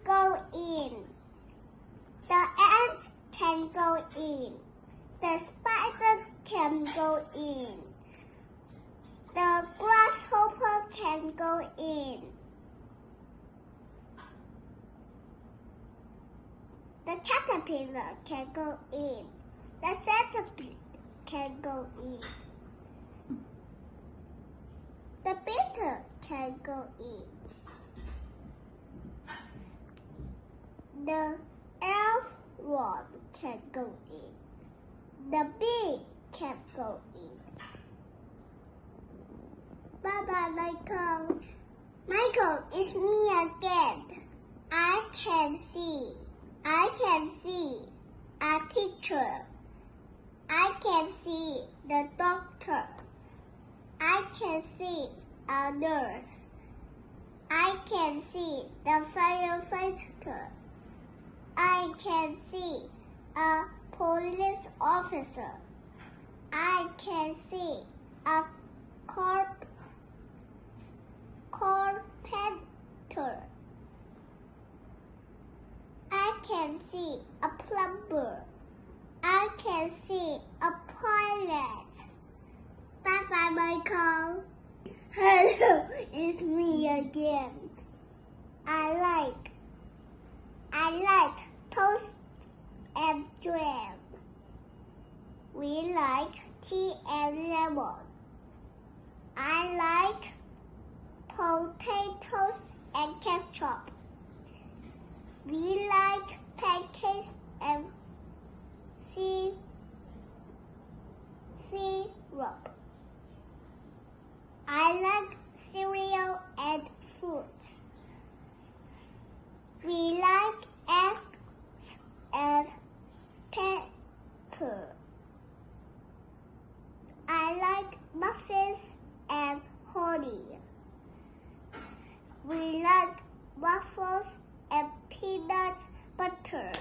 go in. The ants can go in. The spider can go in. The grasshopper can go in. The caterpillar can go in. The centipede can go in. The beetle can go in. The earthworm can go in. The bee can go in. Bye-bye, Michael. Michael, it's me again. I can see a teacher. I can see the doctor. I can see a nurse. I can see the firefighter. I can see a police officer. I can see a carpenter. I can see a plumber. I can see a pilot. Bye-bye, Michael. Hello, it's me again. I like toast and jam. We like tea and lemon. I like potatoes and ketchup. We like pancakes and syrup. I like cereal and fruit. We like eggs and pepper. I like muffins and honey. We like waffles and peanut butter.